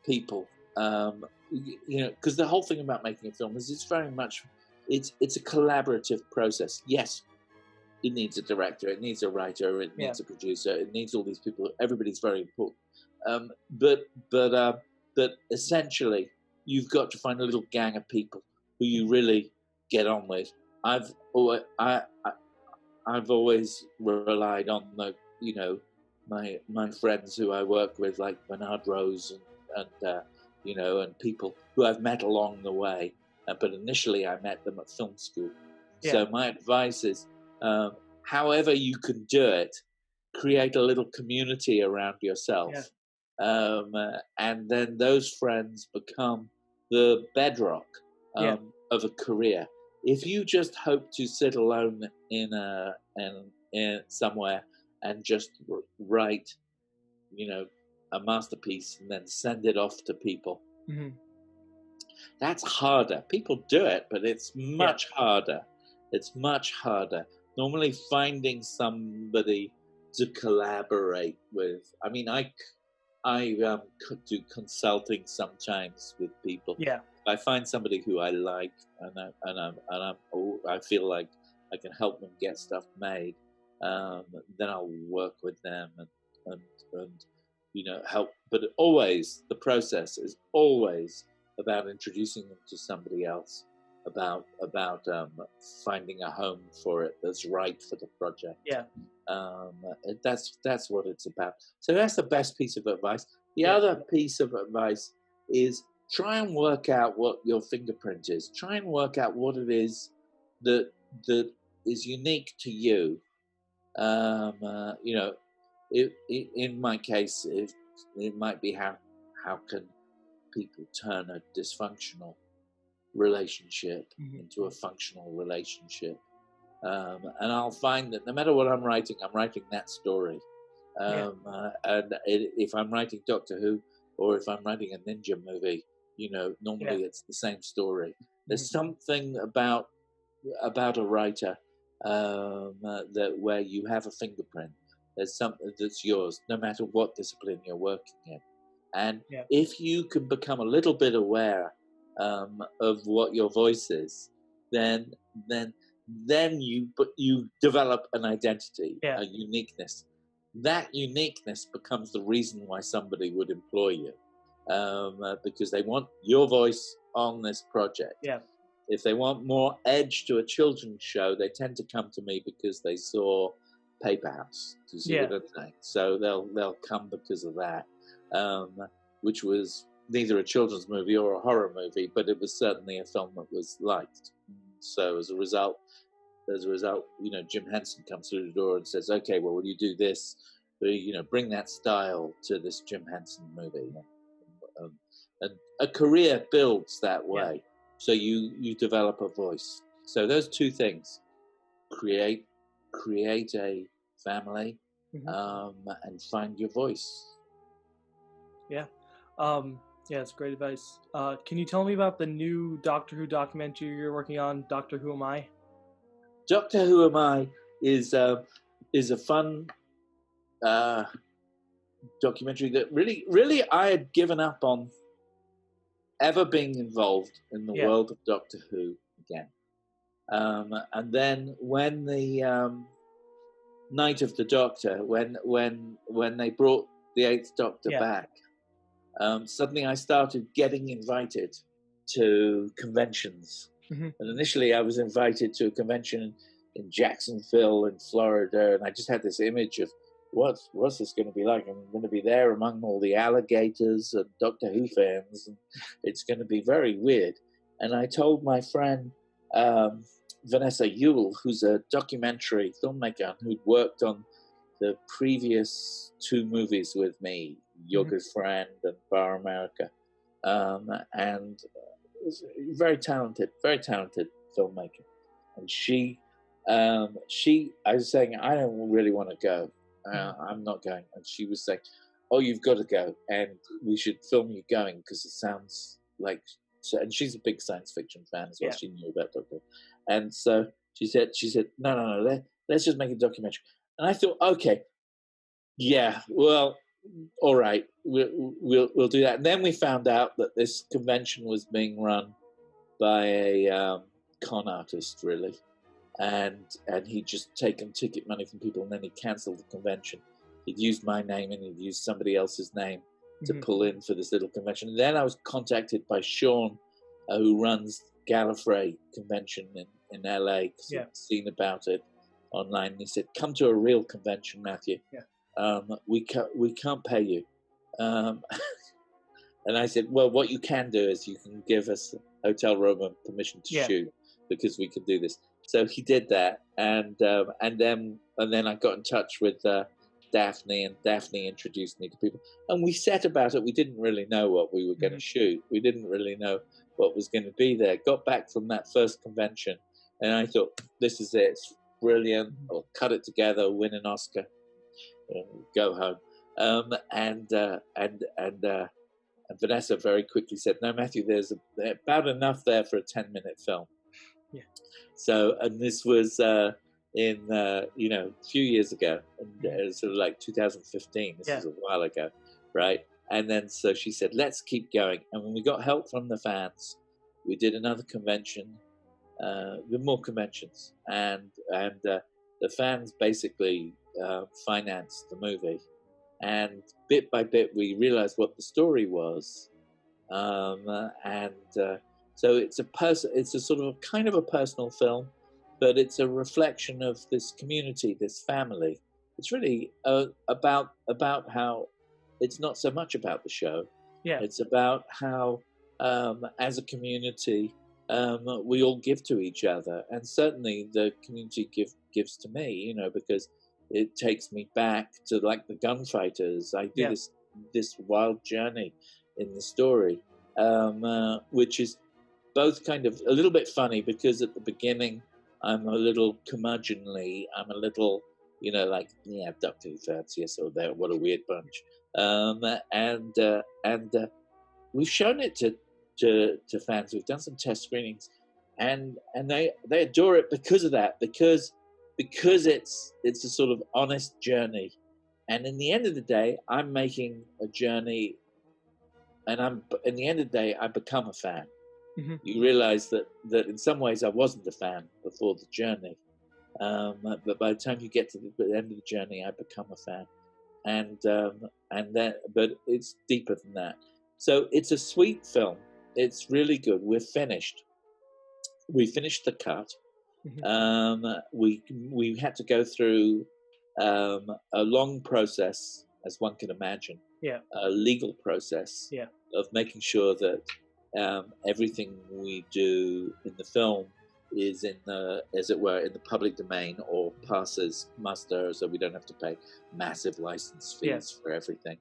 people, because the whole thing about making a film is it's very much, it's a collaborative process. Yes, it needs a director, it needs a writer, it needs a producer, it needs all these people. Everybody's very important. But essentially, you've got to find a little gang of people who you really get on with. I've always relied on my friends who I work with, like Bernard Rose and and people who I've met along the way. But initially, I met them at film school. So my advice is, however you can do it, create a little community around yourself. And then those friends become the bedrock of a career. If you just hope to sit alone in somewhere and just write, a masterpiece and then send it off to people, that's harder. People do it, but it's much harder. It's much harder. Normally finding somebody to collaborate with. I mean, I do consulting sometimes with people. If I find somebody who I like I feel like I can help them get stuff made, then I'll work with them and help. But always the process is always about introducing them to somebody else, about finding a home for it that's right for the project. That's what it's about. So that's the best piece of advice. The other piece of advice is try and work out what your fingerprint is. Try and work out what it is that is unique to you. In my case, it might be how can people turn a dysfunctional relationship into a functional relationship. And I'll find that no matter what I'm writing that story. And if I'm writing Doctor Who, or if I'm writing a ninja movie, normally it's the same story. There's something about a writer that where you have a fingerprint. There's something that's yours, no matter what discipline you're working in. And if you can become a little bit aware of what your voice is, then you develop an identity, a uniqueness. That uniqueness becomes the reason why somebody would employ you, because they want your voice on this project. If they want more edge to a children's show, they tend to come to me because they saw Paper House. Do you see what I'm saying? So they'll come because of that, which was neither a children's movie or a horror movie, but it was certainly a film that was liked. So as a result, Jim Henson comes through the door and says, "Okay, well, will you do this? Bring that style to this Jim Henson movie." And a career builds that way. So you develop a voice. So those two things: create a family, and find your voice. It's great advice. Can you tell me about the new Doctor Who documentary you're working on, Doctor Who Am I? Doctor Who Am I is a fun documentary that really I had given up on ever being involved in the world of Doctor Who again. And then when the Night of the Doctor, when they brought the Eighth Doctor back, suddenly I started getting invited to conventions. And initially I was invited to a convention in Jacksonville in Florida, and I just had this image of what's this going to be like? I'm going to be there among all the alligators and Doctor Who fans, and it's going to be very weird. And I told my friend Vanessa Ewell, who's a documentary filmmaker who'd worked on the previous two movies with me, Your Good Friend and Bar America, and very talented filmmaker. And she I was saying, I don't really want to go. I'm not going. And she was saying, "Oh, you've got to go, and we should film you going because it sounds like." So, and she's a big science fiction fan as well. She knew about Doctor Who, and so she said, "No, let's just make a documentary." And I thought, okay, well, all right, we'll do that. And then we found out that this convention was being run by a con artist, really. And he'd just taken ticket money from people, and then he cancelled the convention. He'd used my name and he'd used somebody else's name to pull in for this little convention. And then I was contacted by Sean, who runs Gallifrey convention in LA, because I'd seen about it online. And he said, "Come to a real convention, Matthew. We can't pay you." And I said, well, what you can do is you can give us Hotel Roma permission to shoot because we could do this. So he did that, and then I got in touch with Daphne, and Daphne introduced me to people, and we set about it. We didn't really know what we were going to shoot. We didn't really know what was going to be there. Got back from that first convention, and I thought, this is it. It's brilliant. I'll cut it together, win an Oscar, and go home. And Vanessa very quickly said, no, Matthew, there's about enough there for a 10-minute film. Yeah. So, and this was in, a few years ago, and sort of like 2015. This was a while ago, right? And then so she said, let's keep going. And when we got help from the fans, we did another convention, with more conventions. And the fans basically financed the movie. And bit by bit, we realized what the story was. So it's a sort of kind of a personal film, but it's a reflection of this community, this family. It's really about how it's not so much about the show. Yeah. It's about how, as a community, we all give to each other, and certainly the community gives to me, because it takes me back to like the gunfighters. I do this wild journey in the story, which is both kind of a little bit funny because at the beginning I'm a little curmudgeonly. I'm a little, Doctor Who fans, yes, or there. What a weird bunch. And we've shown it to fans. We've done some test screenings, and they adore it because of that. Because it's a sort of honest journey, and in the end of the day, I'm making a journey, and in the end of the day, I become a fan. Mm-hmm. You realize that in some ways I wasn't a fan before the journey, but by the time you get to the end of the journey, I become a fan, but it's deeper than that. So it's a sweet film. It's really good. We're finished. We finished the cut. Mm-hmm. We had to go through a long process, as one can imagine. Yeah. A legal process. Yeah. Of making sure that everything we do in the film is as it were, in the public domain or passes muster, so we don't have to pay massive license fees for everything.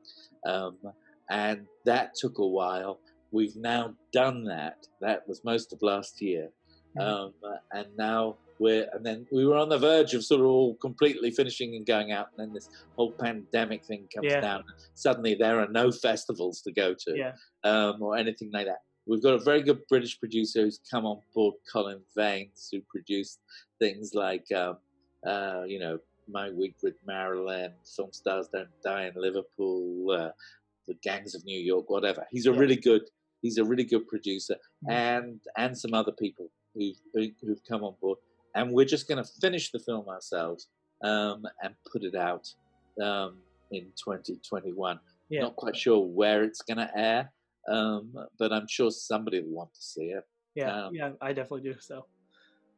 And that took a while. We've now done that. That was most of last year. And now we were on the verge of sort of all completely finishing and going out, and then this whole pandemic thing comes down. Suddenly there are no festivals to go to, or anything like that. We've got a very good British producer who's come on board, Colin Vaines, who produced things like, My Week with Marilyn, Film Stars Don't Die in Liverpool, The Gangs of New York, whatever. He's a really good producer, and some other people who've come on board. And we're just going to finish the film ourselves and put it out in 2021. Not quite sure where it's going to air, but I'm sure somebody will want to see it. Yeah, I definitely do. So.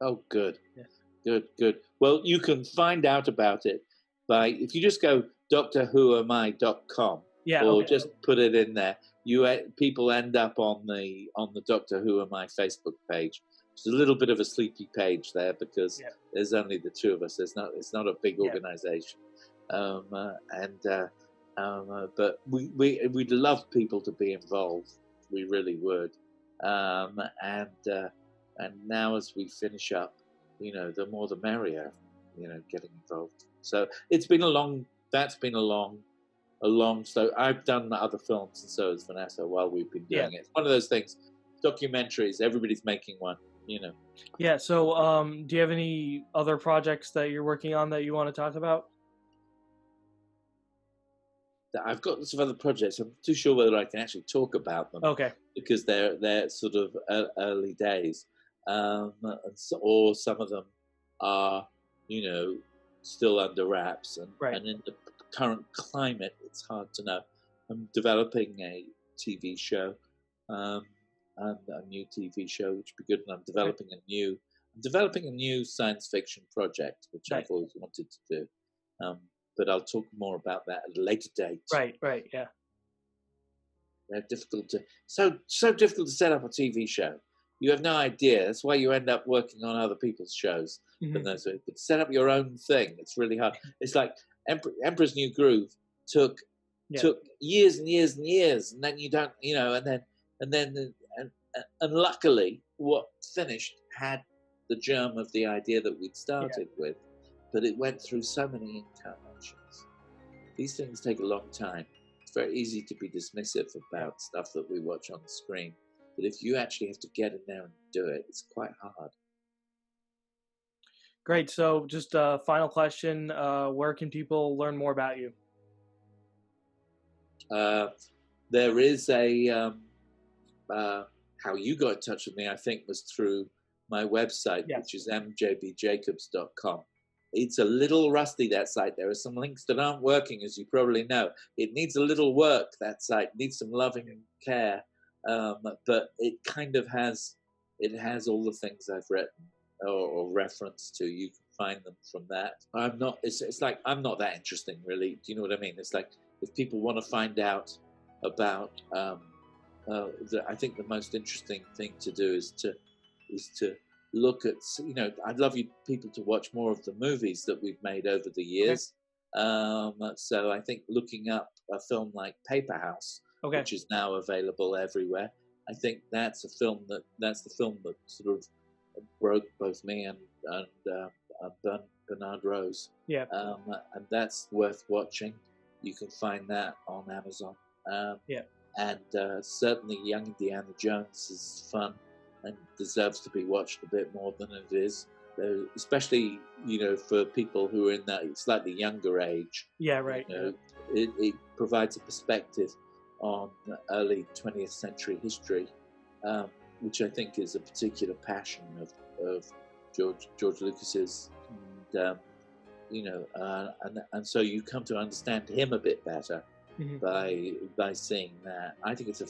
Oh, good. Yeah. Good. Well, you can find out about it if you just go DoctorWhoAmI.com. Yeah. Or just put it in there. People end up on the Doctor Who Am I Facebook page. It's a little bit of a sleepy page there because there's only the two of us. It's not a big organization, but we'd love people to be involved. We really would. And now as we finish up, the more the merrier. Getting involved. So it's been a long. So I've done other films, and so has Vanessa while we've been doing it. It's one of those things. Documentaries. Everybody's making one. Yeah. So, do you have any other projects that you're working on that you want to talk about? I've got lots of other projects. I'm not too sure whether I can actually talk about them. Okay. Because they're sort of early days, or some of them are, still under wraps, and in the current climate, it's hard to know. I'm developing a TV show. A new TV show, which would be good, and I'm developing a new science fiction project, which I've always wanted to do. But I'll talk more about that at a later date. Right, yeah. They're difficult to so difficult to set up a TV show. You have no idea. That's why you end up working on other people's shows. Mm-hmm. But set up your own thing. It's really hard. It's like Emperor's New Groove took years and years and years, and then you don't, and luckily, what finished had the germ of the idea that we'd started with, but it went through so many incarnations. These things take a long time. It's very easy to be dismissive about stuff that we watch on the screen, but if you actually have to get in there and do it, it's quite hard. Great. So just a final question. Where can people learn more about you? There is a, how you got in touch with me, I think, was through my website, which is mjbjacobs.com. It's a little rusty, that site. There are some links that aren't working, as you probably know. It needs a little work, that site. It needs some loving care. But it kind of has all the things I've written or reference to. You can find them from that. It's like, I'm not that interesting, really. Do you know what I mean? It's like, if people want to find out about, I think the most interesting thing to do is to look at, I'd love people to watch more of the movies that we've made over the years. So I think looking up a film like Paper House, which is now available everywhere, I think that's the film that sort of broke both me and Bernard Rose. And that's worth watching. You can find that on Amazon. And certainly Young Indiana Jones is fun and deserves to be watched a bit more than it is, especially for people who are in that slightly younger age. It provides a perspective on early 20th century history, which I think is a particular passion of George Lucas's, and so you come to understand him a bit better by seeing that. I think it's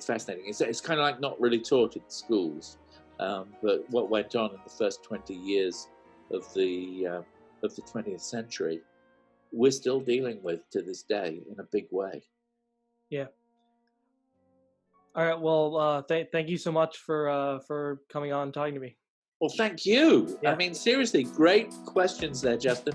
fascinating. It's kind of like not really taught in schools, but what went on in the first 20 years of the 20th century, we're still dealing with to this day in a big way. All right. Well, thank you so much for coming on and talking to me. Well, thank you. I mean, seriously, great questions there, Justin.